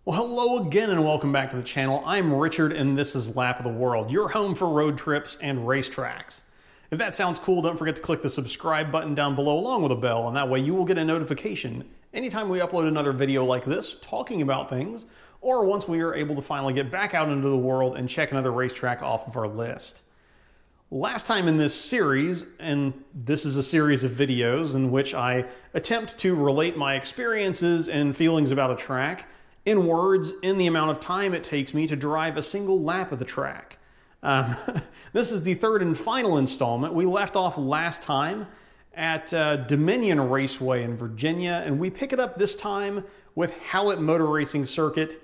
Well, hello again and welcome back to the channel. I'm Richard and this is Lap of the World, your home for road trips and racetracks. If that sounds cool, don't forget to click the subscribe button down below along with a bell, and that way you will get a notification anytime we upload another video like this talking about things, or once we are able to finally get back out into the world and check another racetrack off of our list. Last time in this series, and this is a series of videos in which I attempt to relate my experiences and feelings about a track in words in the amount of time it takes me to drive a single lap of the track. This is the third and final installment. We left off last time at Dominion Raceway in Virginia, and we pick it up this time with Hallett Motor Racing Circuit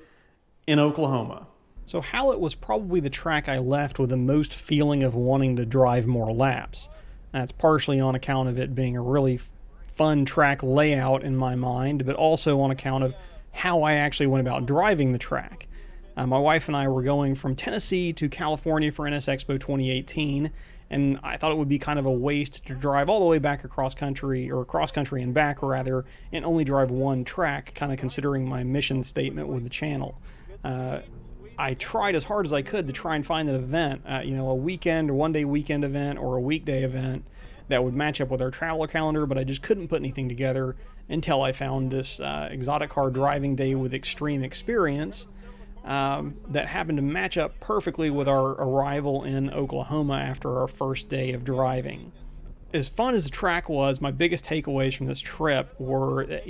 in Oklahoma. So Hallett was probably the track I left with the most feeling of wanting to drive more laps. That's partially on account of it being a really fun track layout in my mind, but also on account of how I actually went about driving the track. My wife and I were going from Tennessee to California for NSX-Expo 2018, and I thought it would be kind of a waste to drive all the way back across country and back rather, and only drive one track, kind of considering my mission statement with the channel. I tried as hard as I could to try and find an event, a weekend or one-day weekend event or a weekday event that would match up with our travel calendar, but I just couldn't put anything together until I found this exotic car driving day with extreme experience that happened to match up perfectly with our arrival in Oklahoma after our first day of driving. As fun as the track was, my biggest takeaways from this trip were,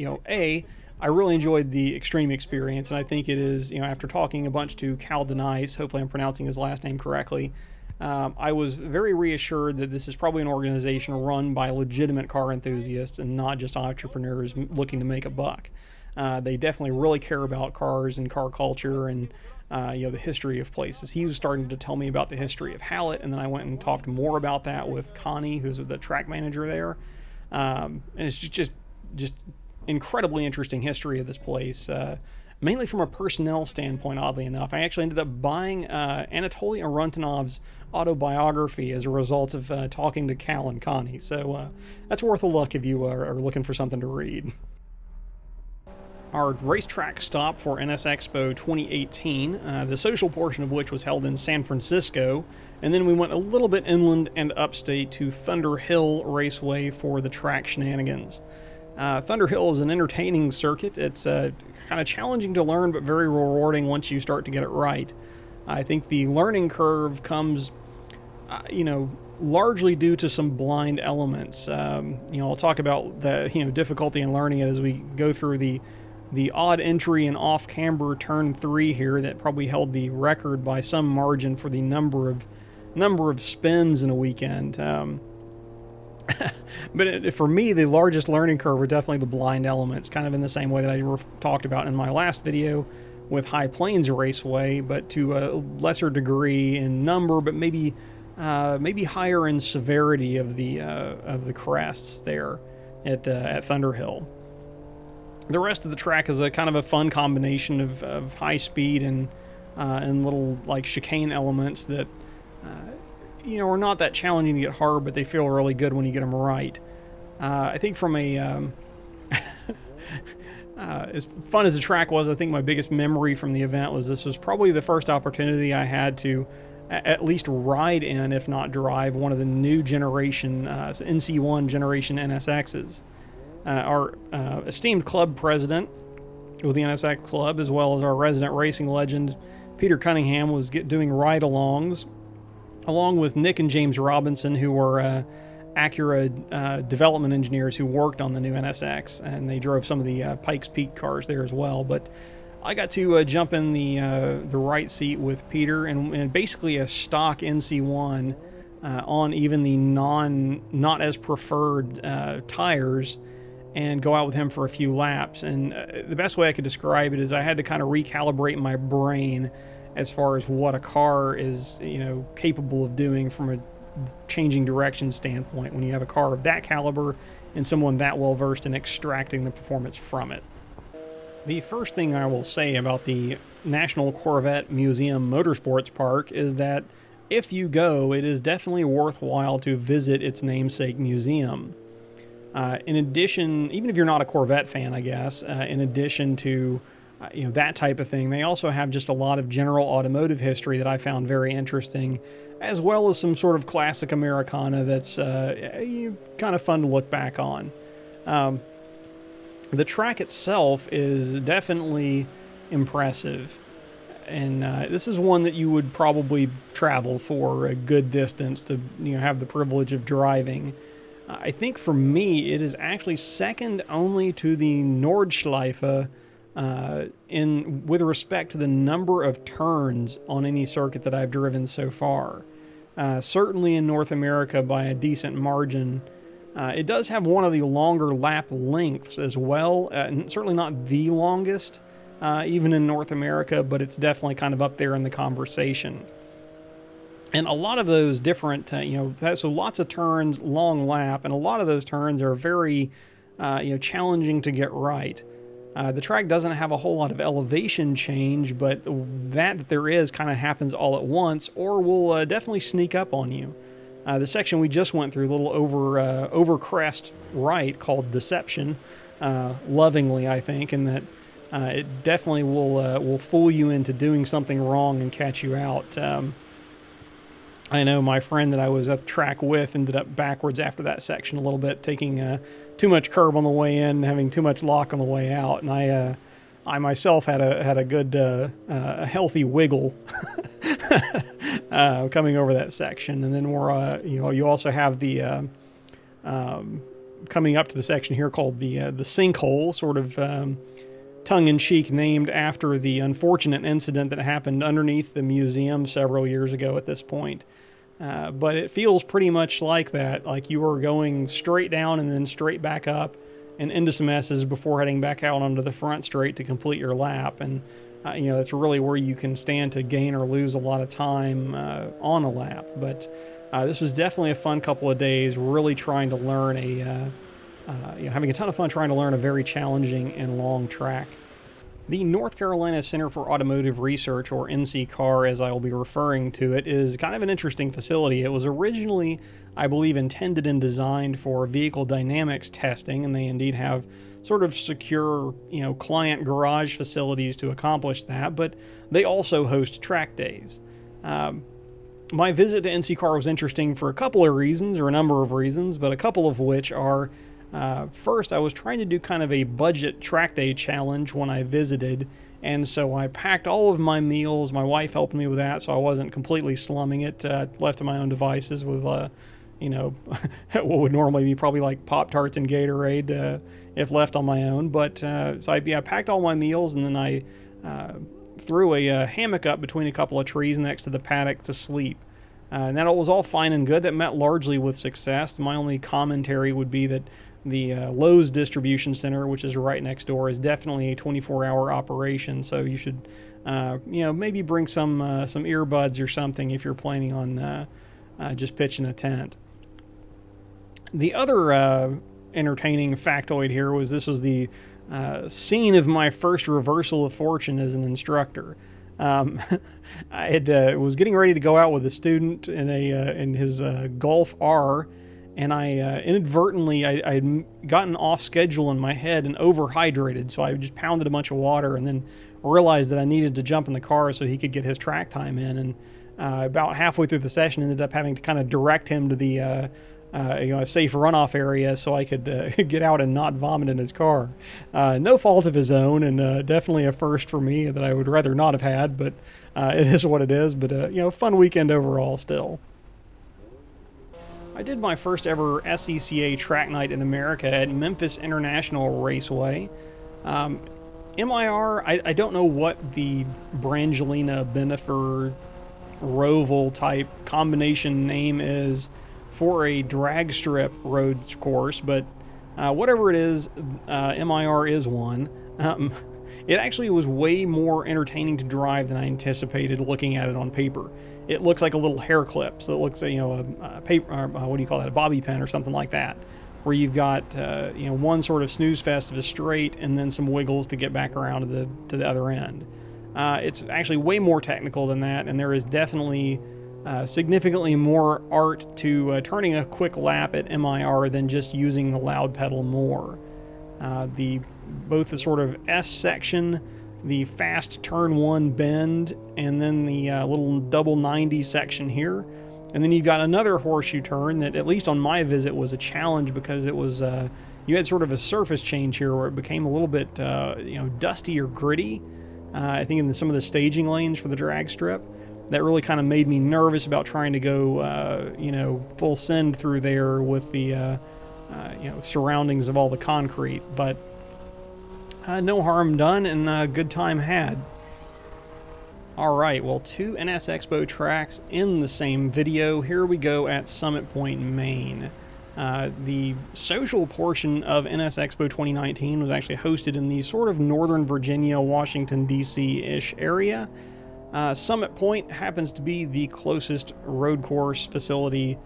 I really enjoyed the extreme experience, and I think it is, after talking a bunch to Cal Denice, hopefully I'm pronouncing his last name correctly, I was very reassured that this is probably an organization run by legitimate car enthusiasts and not just entrepreneurs looking to make a buck. They definitely really care about cars and car culture and the history of places. He was starting to tell me about the history of Hallett, and then I went and talked more about that with Connie, who's the track manager there. And it's just incredibly interesting history of this place. Mainly from a personnel standpoint, oddly enough. I actually ended up buying Anatoly Arontanov's autobiography as a result of talking to Cal and Connie. So that's worth a look if you are looking for something to read. Our racetrack stop for NSX-Expo 2018, the social portion of which was held in San Francisco, and then we went a little bit inland and upstate to Thunderhill Raceway for the track shenanigans. Thunderhill is an entertaining circuit. It's kind of challenging to learn, but very rewarding once you start to get it right. I think the learning curve comes, largely due to some blind elements. I'll talk about the difficulty in learning it as we go through the odd entry and off-camber turn 3 here that probably held the record by some margin for the number of spins in a weekend. But for me, the largest learning curve are definitely the blind elements, kind of in the same way that I talked about in my last video with High Plains Raceway, but to a lesser degree in number, but maybe higher in severity of the crests there at Thunderhill. The rest of the track is a kind of a fun combination of high speed and little like chicane elements that are not that challenging to get hard, but they feel really good when you get them right. I think from as fun as the track was, I think my biggest memory from the event was this was probably the first opportunity I had to at least ride in, if not drive, one of the new generation NC1 generation NSXs. Our esteemed club president with the NSX Club, as well as our resident racing legend, Peter Cunningham, was doing ride-alongs, along with Nick and James Robinson, who were Acura development engineers who worked on the new NSX, and they drove some of the Pikes Peak cars there as well. But I got to jump in the right seat with Peter, and basically a stock NC1 on even the not as preferred tires, and go out with him for a few laps. And the best way I could describe it is I had to kind of recalibrate my brain as far as what a car is, capable of doing from a changing direction standpoint when you have a car of that caliber and someone that well versed in extracting the performance from it. The first thing I will say about the National Corvette Museum Motorsports Park is that if you go, it is definitely worthwhile to visit its namesake museum. In addition, even if you're not a Corvette fan, I guess, in addition to that type of thing. They also have just a lot of general automotive history that I found very interesting, as well as some sort of classic Americana that's kind of fun to look back on. The track itself is definitely impressive, and this is one that you would probably travel for a good distance to have the privilege of driving. I think for me it is actually second only to the Nordschleife with respect to the number of turns on any circuit that I've driven so far. Certainly in North America by a decent margin. It does have one of the longer lap lengths as well, certainly not the longest, even in North America, but it's definitely kind of up there in the conversation. And a lot of those different, so lots of turns, long lap, and a lot of those turns are very, challenging to get right. The track doesn't have a whole lot of elevation change, but that there is kind of happens all at once, or will definitely sneak up on you. The section we just went through, a little over crest right, called Deception, lovingly I think, in that it definitely will fool you into doing something wrong and catch you out. I know my friend that I was at the track with ended up backwards after that section a little bit, taking too much curb on the way in, and having too much lock on the way out, and I myself had a good healthy wiggle coming over that section. And then we're you also have the coming up to the section here called the sinkhole, sort of tongue-in-cheek named after the unfortunate incident that happened underneath the museum several years ago at this point. But it feels pretty much like that, like you are going straight down and then straight back up and into some S's before heading back out onto the front straight to complete your lap. And that's really where you can stand to gain or lose a lot of time on a lap. But this was definitely a fun couple of days, really trying to learn having a ton of fun trying to learn a very challenging and long track. The North Carolina Center for Automotive Research, or NCCAR as I will be referring to it, is kind of an interesting facility. It was originally, I believe, intended and designed for vehicle dynamics testing, and they indeed have sort of secure, client garage facilities to accomplish that, but they also host track days. My visit to NCCAR was interesting for a couple of reasons, or a number of reasons, but a couple of which are, first, I was trying to do kind of a budget track day challenge when I visited, and so I packed all of my meals. My wife helped me with that, so I wasn't completely slumming it, left to my own devices with, what would normally be probably like Pop-Tarts and Gatorade if left on my own. But so I packed all my meals, and then I threw a hammock up between a couple of trees next to the paddock to sleep. And that was all fine and good. That met largely with success. My only commentary would be that the Lowe's distribution center, which is right next door, is definitely a 24-hour operation. So you should, maybe bring some earbuds or something if you're planning on just pitching a tent. The other entertaining factoid here was this was the scene of my first reversal of fortune as an instructor. I was getting ready to go out with a student in his Golf R, and I inadvertently I had gotten off schedule in my head and overhydrated, so I just pounded a bunch of water and then realized that I needed to jump in the car so he could get his track time in. And about halfway through the session, ended up having to kind of direct him to the a safe runoff area so I could get out and not vomit in his car. No fault of his own, and definitely a first for me that I would rather not have had, but it is what it is. But fun weekend overall still. I did my first ever SCCA track night in America at Memphis International Raceway. MIR, I don't know what the Brangelina Benefer Roval type combination name is for a drag strip road course, but whatever it is, MIR is one. It actually was way more entertaining to drive than I anticipated looking at it on paper. It looks like a little hair clip, so it looks like, a paper, what do you call that, a bobby pin or something like that, where you've got one sort of snooze fest of a straight and then some wiggles to get back around to the other end. It's actually way more technical than that, and there is definitely significantly more art to turning a quick lap at MIR than just using the loud pedal more. Both the sort of S section the fast turn 1 bend, and then the little double 90 section here. And then you've got another horseshoe turn that, at least on my visit, was a challenge because it was, you had sort of a surface change here where it became a little bit, dusty or gritty. I think in some of the staging lanes for the drag strip. That really kind of made me nervous about trying to go, full send through there with the, surroundings of all the concrete. But no harm done, and good time had. Alright, well, 2 NS Expo tracks in the same video. Here we go at Summit Point, Maine. The social portion of NS Expo 2019 was actually hosted in the sort of Northern Virginia, Washington, D.C.-ish area. Summit Point happens to be the closest road course facility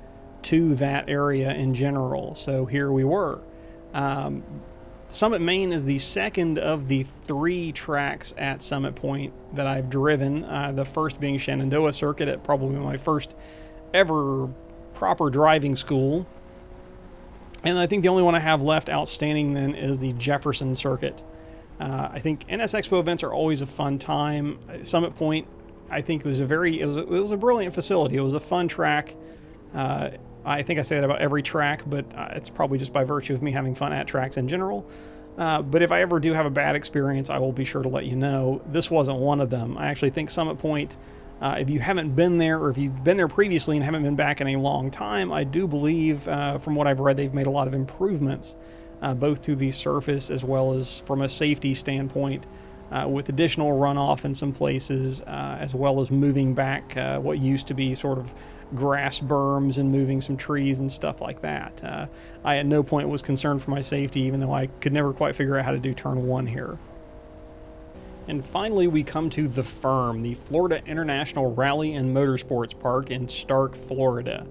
to that area in general, so here we were. Summit, Maine is the second of the 3 tracks at Summit Point that I've driven, the first being Shenandoah Circuit at probably my first ever proper driving school. And I think the only one I have left outstanding then is the Jefferson Circuit. I think NS Expo events are always a fun time. Summit Point, I think, was it was a brilliant facility. It was a fun track. I think I say that about every track, but it's probably just by virtue of me having fun at tracks in general. But if I ever do have a bad experience, I will be sure to let you know. This wasn't one of them. I actually think Summit Point, if you haven't been there, or if you've been there previously and haven't been back in a long time, I do believe, from what I've read, they've made a lot of improvements, both to the surface as well as from a safety standpoint, with additional runoff in some places, as well as moving back what used to be sort of grass berms and moving some trees and stuff like that. I at no point was concerned for my safety, even though I could never quite figure out how to do turn 1 here. And finally, we come to the Firm, the Florida International Rally and Motorsports Park in Stark, Florida.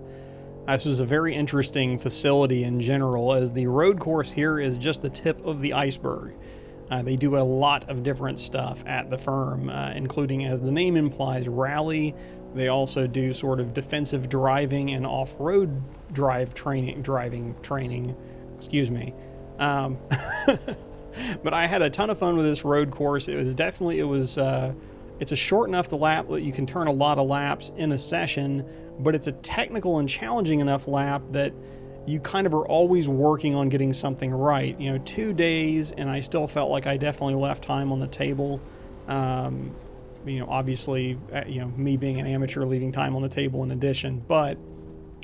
This was a very interesting facility in general, as the road course here is just the tip of the iceberg. They do a lot of different stuff at the Firm, including, as the name implies, rally. They also do sort of defensive driving and off-road driving training, excuse me. But I had a ton of fun with this road course. It's a short enough lap that you can turn a lot of laps in a session, but it's a technical and challenging enough lap that you kind of are always working on getting something right. 2 days, and I still felt like I definitely left time on the table. Obviously, me being an amateur, leaving time on the table in addition. But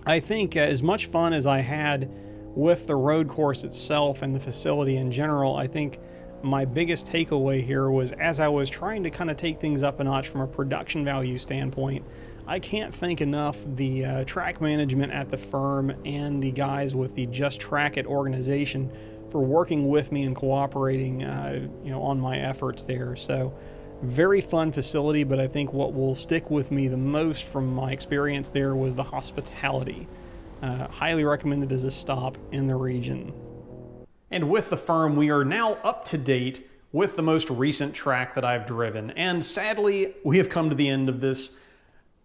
I think as much fun as I had with the road course itself and the facility in general, I think my biggest takeaway here was, as I was trying to kind of take things up a notch from a production value standpoint, I can't thank enough the track management at the Firm and the guys with the Just Track It organization for working with me and cooperating on my efforts there. So very fun facility, but I think what will stick with me the most from my experience there was the hospitality. Highly recommended as a stop in the region. And with the Firm, we are now up to date with the most recent track that I've driven. And sadly, we have come to the end of this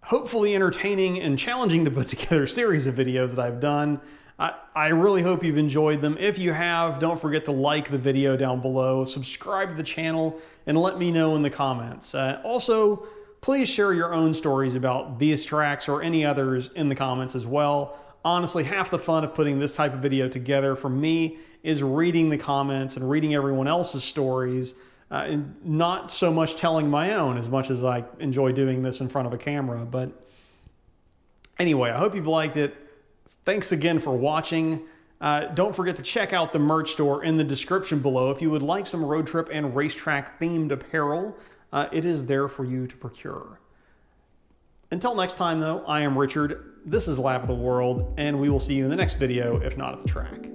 hopefully entertaining and challenging to put together series of videos that I've done. I really hope you've enjoyed them. If you have, don't forget to like the video down below, subscribe to the channel, and let me know in the comments. Also, please share your own stories about these tracks or any others in the comments as well. Honestly, half the fun of putting this type of video together for me is reading the comments and reading everyone else's stories, and not so much telling my own as much as I enjoy doing this in front of a camera. But anyway, I hope you've liked it. Thanks again for watching. Don't forget to check out the merch store in the description below. If you would like some road trip and racetrack themed apparel, it is there for you to procure. Until next time though, I am Richard, this is Lap of the World, and we will see you in the next video, if not at the track.